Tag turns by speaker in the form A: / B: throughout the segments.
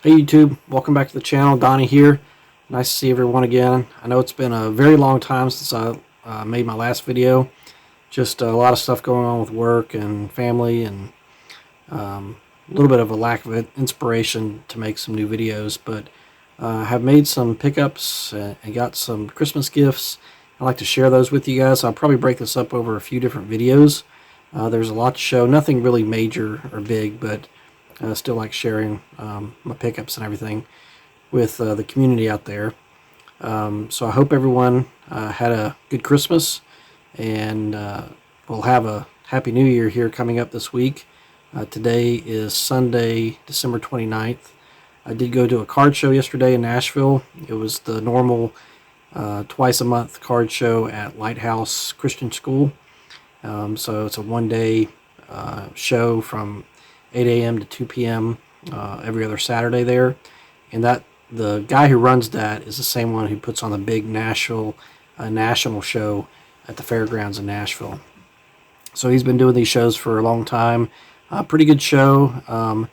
A: Hey YouTube, welcome back to the channel. Donnie here. Nice to see everyone again. I know it's been a very long time since I made my last video. Just a lot of stuff going on with work and family, and a little bit of a lack of inspiration to make some new videos. But I have made some pickups and got some Christmas gifts. I'd like to share those with you guys. I'll probably break this up over a few different videos. There's a lot to show. Nothing really major or big, but still like sharing my pickups and everything with the community out there. So I hope everyone had a good Christmas, and we'll have a Happy New Year here coming up this week. Today is Sunday, December 29th. I did go to a card show yesterday in Nashville. It was the normal twice a month card show at Lighthouse Christian School. So it's a one-day show from 8 a.m. to 2 p.m. Every other Saturday there, and the guy who runs that is the same one who puts on the big national show at the fairgrounds in Nashville. So he's been doing these shows for a long time. Pretty good show.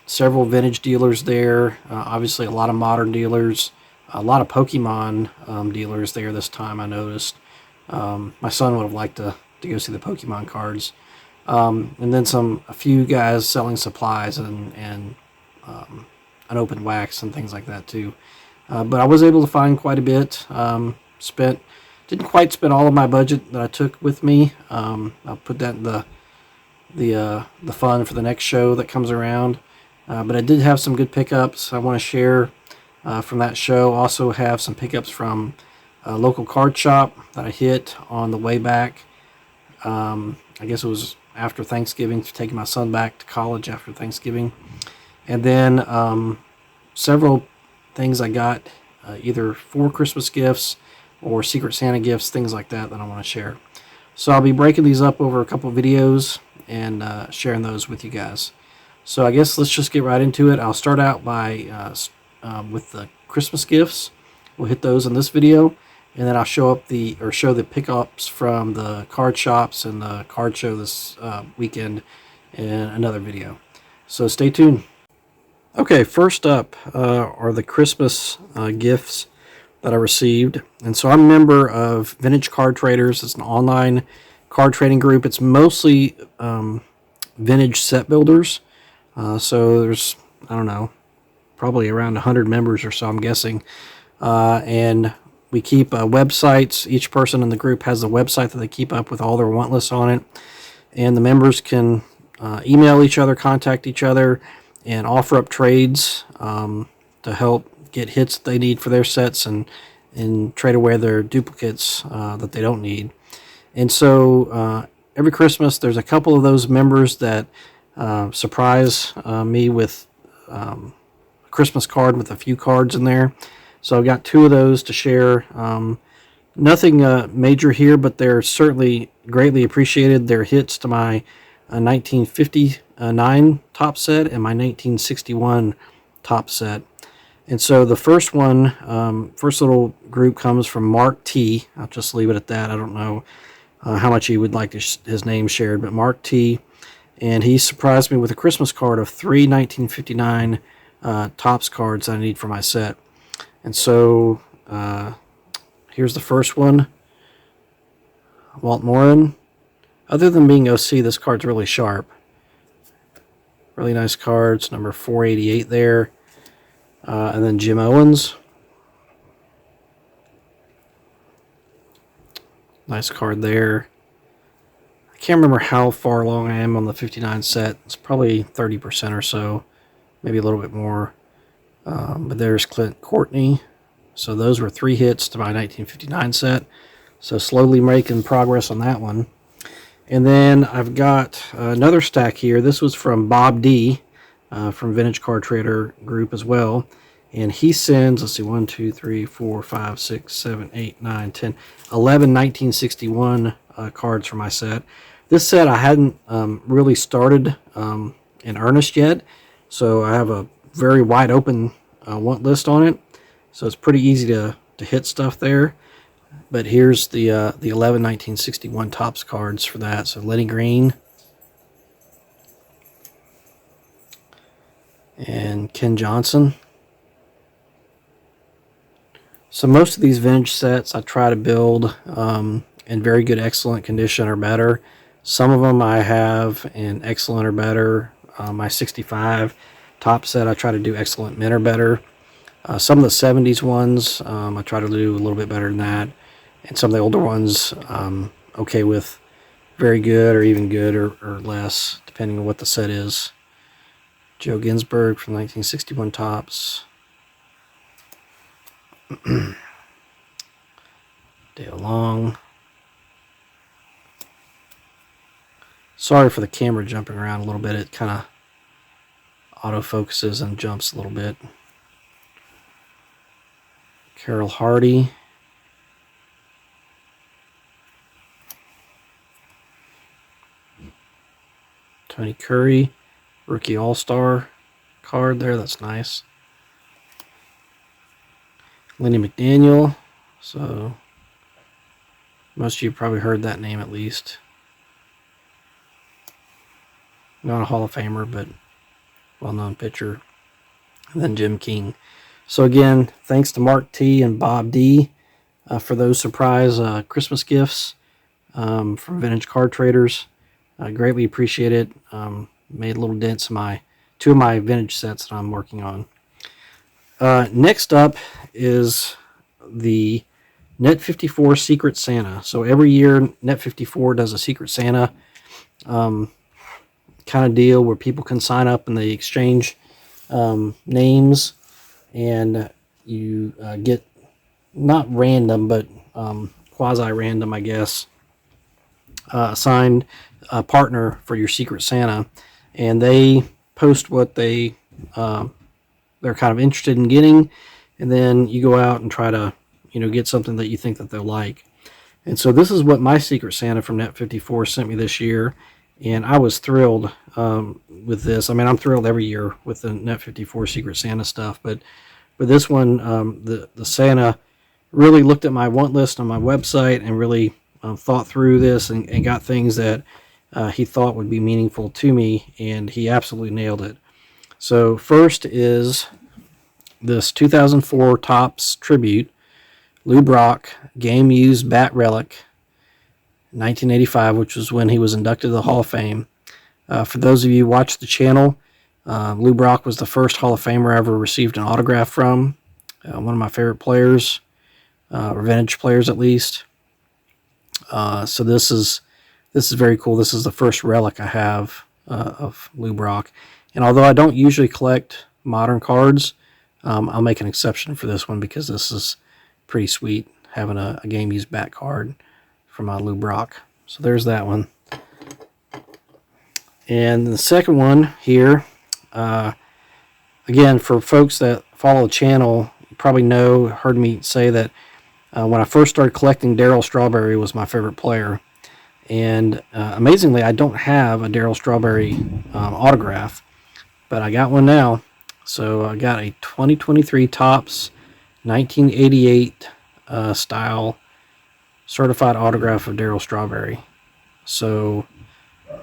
A: Several vintage dealers there. Obviously a lot of modern dealers. A lot of Pokemon dealers there this time, I noticed. My son would have liked to go see the Pokemon cards. And then a few guys selling supplies and unopened wax and things like that too. But I was able to find quite a bit. Didn't quite spend all of my budget that I took with me. I'll put that in the fund for the next show that comes around. But I did have some good pickups I want to share from that show. Also have some pickups from a local card shop that I hit on the way back. I guess it was after Thanksgiving, taking my son back to college after Thanksgiving. And then several things I got either for Christmas gifts or Secret Santa gifts, things like that I want to share. So I'll be breaking these up over a couple of videos and sharing those with you guys. So I guess let's just get right into it. I'll start out by with the Christmas gifts. We'll hit those in this video, and then I'll show the pickups from the card shops and the card show this weekend in another video. So stay tuned. Okay, first up are the Christmas gifts that I received. And so I'm a member of Vintage Card Traders. It's an online card trading group. It's mostly vintage set builders. So there's, I don't know, probably around 100 members or so, I'm guessing. And we keep websites. Each person in the group has a website that they keep up with all their want lists on it. And the members can email each other, contact each other, and offer up trades to help get hits that they need for their sets and trade away their duplicates that they don't need. And so every Christmas there's a couple of those members that surprise me with a Christmas card with a few cards in there. So I've got two of those to share. Nothing major here, but they're certainly greatly appreciated. They're hits to my 1959 top set and my 1961 top set. And so the first one, first little group comes from Mark T. I'll just leave it at that. I don't know how much he would like his name shared, but Mark T. And he surprised me with a Christmas card of 3 1959 Topps cards that I need for my set. And so here's the first one. Walt Morin. Other than being OC, this card's really sharp. Really nice cards. Number 488 there. And then Jim Owens. Nice card there. I can't remember how far along I am on the 59 set. It's probably 30% or so. Maybe a little bit more. But there's Clint Courtney. So those were 3 hits to my 1959 set. So slowly making progress on that one. And then I've got another stack here. This was from Bob D. From Vintage Card Trader Group as well. And he sends, let's see, 1, 2, 3, 4, 5, 6, 7, 8, 9, 10, 11 1961 cards for my set. This set I hadn't really started in earnest yet. So I have a very wide open want list on it, so it's pretty easy to hit stuff there. But here's the 11 1961 Topps cards for that. So Lenny Green, and Ken Johnson. So most of these vintage sets I try to build in very good, excellent condition or better. Some of them I have in excellent or better. My 65 top set I try to do excellent, mint or better. Some of the 70s ones I try to do a little bit better than that. And some of the older ones okay with very good or even good or less, depending on what the set is. Joe Ginsberg from 1961 tops. Dale Long. Sorry for the camera jumping around a little bit. It kind of autofocuses and jumps a little bit. Carol Hardy. Tony Curry, rookie all-star card there. That's nice. Lenny McDaniel. So most of you probably heard that name at least. Not a Hall of Famer, but well-known pitcher. And then Jim King. So again, thanks to Mark T. and Bob D. For those surprise Christmas gifts from Vintage Card Traders. I greatly appreciate it. Made little dents in two of my vintage sets that I'm working on. Next up is the Net 54 Secret Santa. So every year, Net 54 does a Secret Santa kind of deal where people can sign up and they exchange names, and you get not random, but quasi-random, I guess, assigned a partner for your Secret Santa, and they post what they're kind of interested in getting, and then you go out and try to get something that you think that they'll like. And so this is what my Secret Santa from Net 54 sent me this year, and I was thrilled with this. I mean, I'm thrilled every year with the Net 54 Secret Santa stuff, but this one, the Santa really looked at my want list on my website and really thought through this and got things that he thought would be meaningful to me, and he absolutely nailed it. So first is this 2004 Topps Tribute, Lou Brock, Game Used Bat Relic, 1985, which was when he was inducted to the Hall of Fame. For those of you who watch the channel, Lou Brock was the first Hall of Famer I ever received an autograph from. One of my favorite players, or vintage players at least. So this is very cool. This is the first relic I have of Lou Brock. And although I don't usually collect modern cards, I'll make an exception for this one because this is pretty sweet, having a game-used bat card from Lou Brock. So there's that one. And the second one here, again, for folks that follow the channel, you probably heard me say that when I first started collecting, Darryl Strawberry was my favorite player. And amazingly, I don't have a Darryl Strawberry autograph, but I got one now. So I got a 2023 Topps 1988 style certified autograph of Darryl Strawberry. So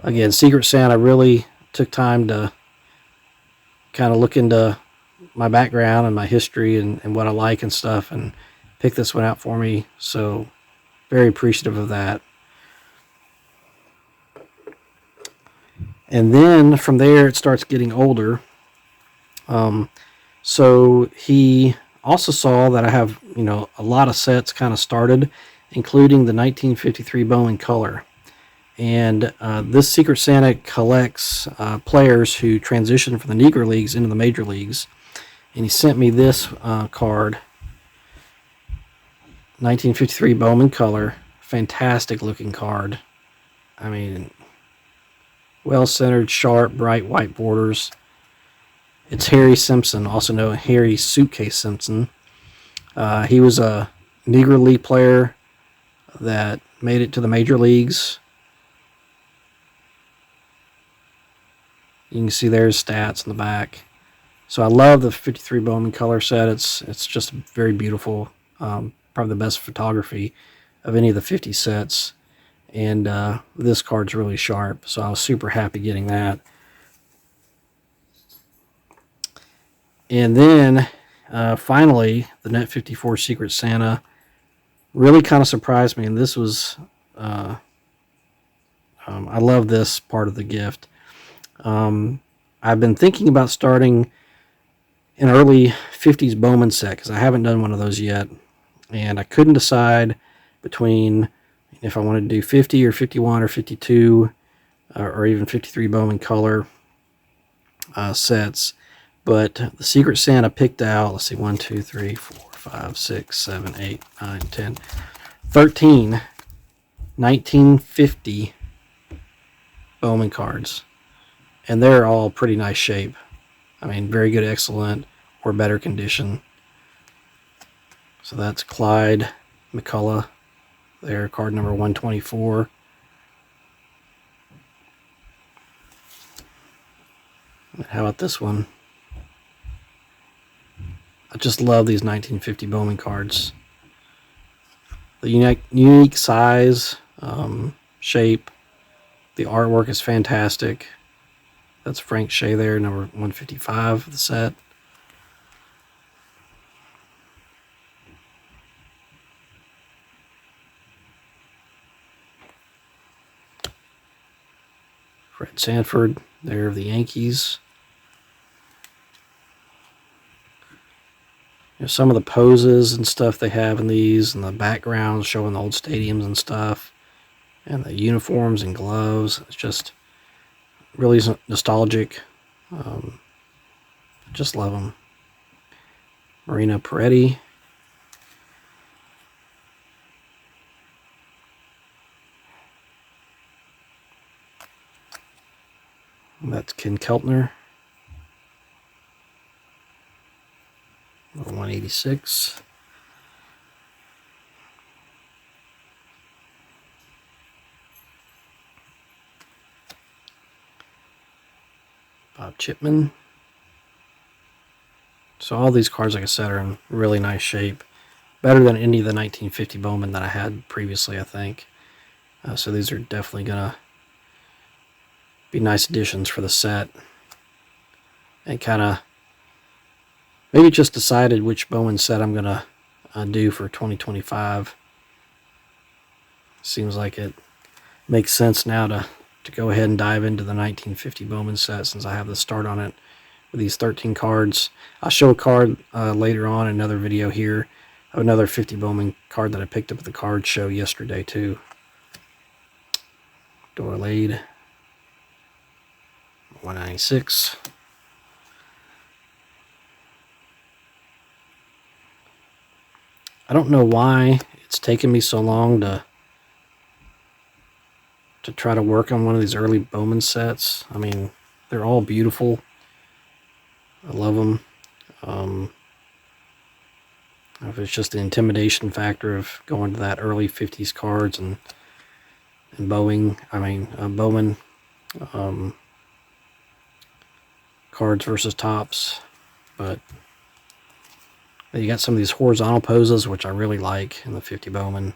A: again, Secret Santa really took time to kind of look into my background and my history and what I like and stuff, and pick this one out for me. So very appreciative of that. And then from there, it starts getting older. So he also saw that I have, a lot of sets kind of started, including the 1953 Bowman Color. And this Secret Santa collects players who transition from the Negro Leagues into the Major Leagues. And he sent me this card, 1953 Bowman Color. Fantastic looking card. I mean, well-centered, sharp, bright white borders. It's Harry Simpson, also known as Harry Suitcase Simpson. He was a Negro League player that made it to the Major Leagues. You can see there's stats in the back. So I love the 53 Bowman Color set. It's just very beautiful. Probably the best photography of any of the 50 sets. And this card's really sharp, so I was super happy getting that. And then finally, the Net 54 Secret Santa really kind of surprised me, and this was I love this part of the gift. I've been thinking about starting an early 50s Bowman set because I haven't done one of those yet, and I couldn't decide between if I wanted to do 50 or 51 or 52 or even 53 Bowman color sets. But the Secret Santa picked out, let's see, 1, 2, 3, 4, 5, 6, 7, 8, 9, 10, 13 1950 Bowman cards. And they're all pretty nice shape. I mean, very good, excellent, or better condition. So that's Clyde McCullough there, card number 124. How about this one? I just love these 1950 Bowman cards. The unique size, shape, the artwork is fantastic. That's Frank Shea there, number 155 of the set. Fred Sanford there of the Yankees. Some of the poses and stuff they have in these, and the backgrounds showing the old stadiums and stuff, and the uniforms and gloves. It's just really nostalgic. Just love them. Marina Peretti. That's Ken Keltner. 186. Bob Chipman. So all these cards, like I said, are in really nice shape. Better than any of the 1950 Bowman that I had previously, I think. So these are definitely going to be nice additions for the set. And kind of maybe just decided which Bowman set I'm going to do for 2025. Seems like it makes sense now to go ahead and dive into the 1950 Bowman set since I have the start on it with these 13 cards. I'll show a card later on in another video here of another 50 Bowman card that I picked up at the card show yesterday too. Doylade, 196. I don't know why it's taken me so long to try to work on one of these early Bowman sets. I mean, they're all beautiful. I love them. If it's just the intimidation factor of going to that early 50s cards and Bowman cards versus tops, but you got some of these horizontal poses, which I really like in the 50 Bowman.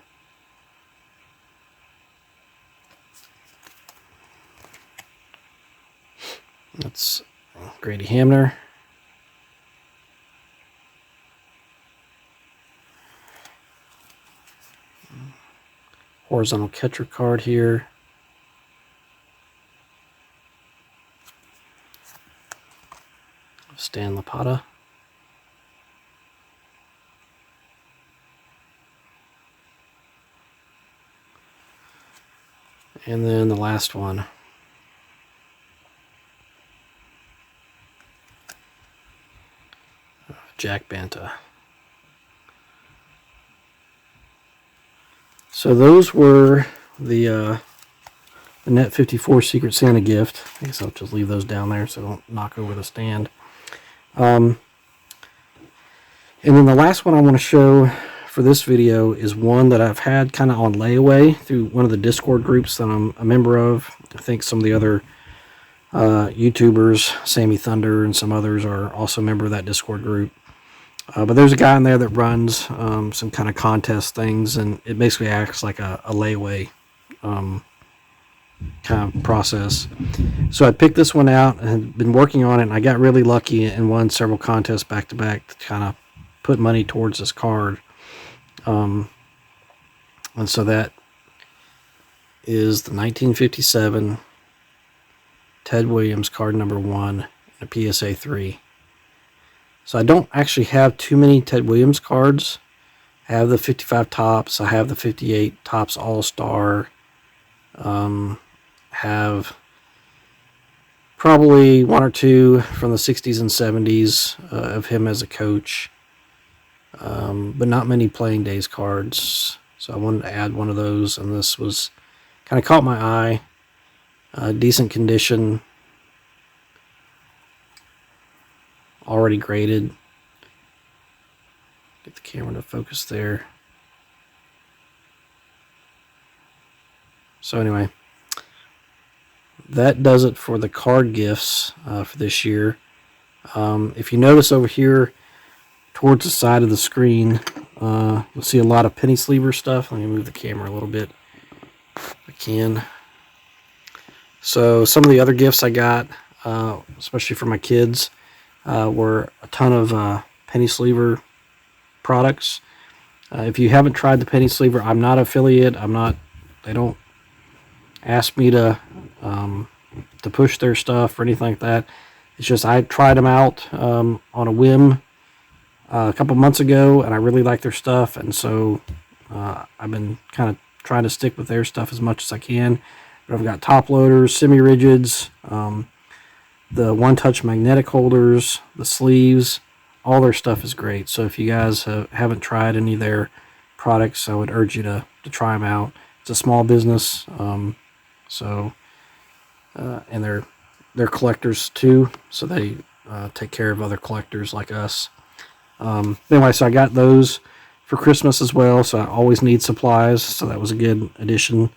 A: That's Grady Hamner. Horizontal catcher card here. Stan Lapata. And then the last one. Jack Banta. So those were the Net 54 Secret Santa gift. I guess I'll just leave those down there so I don't knock over the stand. And then the last one I want to show for this video is one that I've had kind of on layaway through one of the Discord groups that I'm a member of. I think some of the other YouTubers, Sammy Thunder and some others, are also a member of that Discord group. But there's a guy in there that runs some kind of contest things, and it basically acts like a layaway kind of process. So I picked this one out and had been working on it, and I got really lucky and won several contests back to back to kind of put money towards this card. And so that is the 1957 Ted Williams card number 1 and a PSA 3. So I don't actually have too many Ted Williams cards. I have the 55 Topps. I have the 58 Topps All-Star. Have probably 1 or 2 from the 60s and 70s of him as a coach. But not many playing days cards. So I wanted to add one of those, and this was kind of caught my eye. Decent condition. Already graded. Get the camera to focus there. So anyway, that does it for the card gifts for this year. If you notice over here towards the side of the screen, you'll see a lot of penny sleever stuff. Let me move the camera a little bit if I can. So some of the other gifts I got, especially for my kids, were a ton of penny sleever products. If you haven't tried the penny sleever, I'm not affiliate. They don't ask me to push their stuff or anything like that. It's just I tried them out on a whim a couple months ago, and I really like their stuff, and so I've been kind of trying to stick with their stuff as much as I can. But I've got top loaders, semi-rigids, the one-touch magnetic holders, the sleeves. All their stuff is great. So if you guys haven't tried any of their products, I would urge you to try them out. It's a small business, and they're collectors too, so they take care of other collectors like us. Anyway, so I got those for Christmas as well, so I always need supplies, so that was a good addition,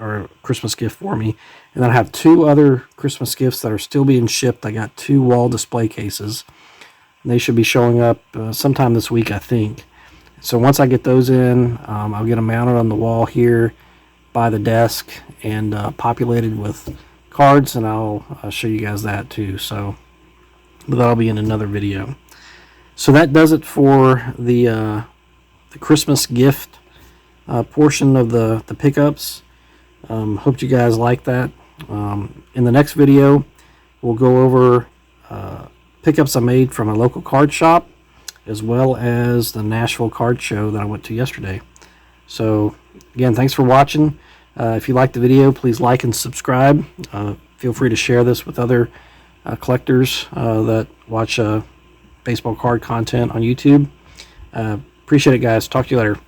A: or Christmas gift for me. And then I have 2 other Christmas gifts that are still being shipped. I got 2 wall display cases, and they should be showing up sometime this week, I think. So once I get those in, I'll get them mounted on the wall here by the desk and populated with cards, and I'll show you guys that too. So, but that'll be in another video. So that does it for the Christmas gift portion of the pickups. Hope you guys like that. In the next video, we'll go over pickups I made from a local card shop, as well as the Nashville card show that I went to yesterday. So again, thanks for watching. If you liked the video, please like and subscribe. Feel free to share this with other collectors that watch baseball card content on YouTube. Appreciate it, guys. Talk to you later.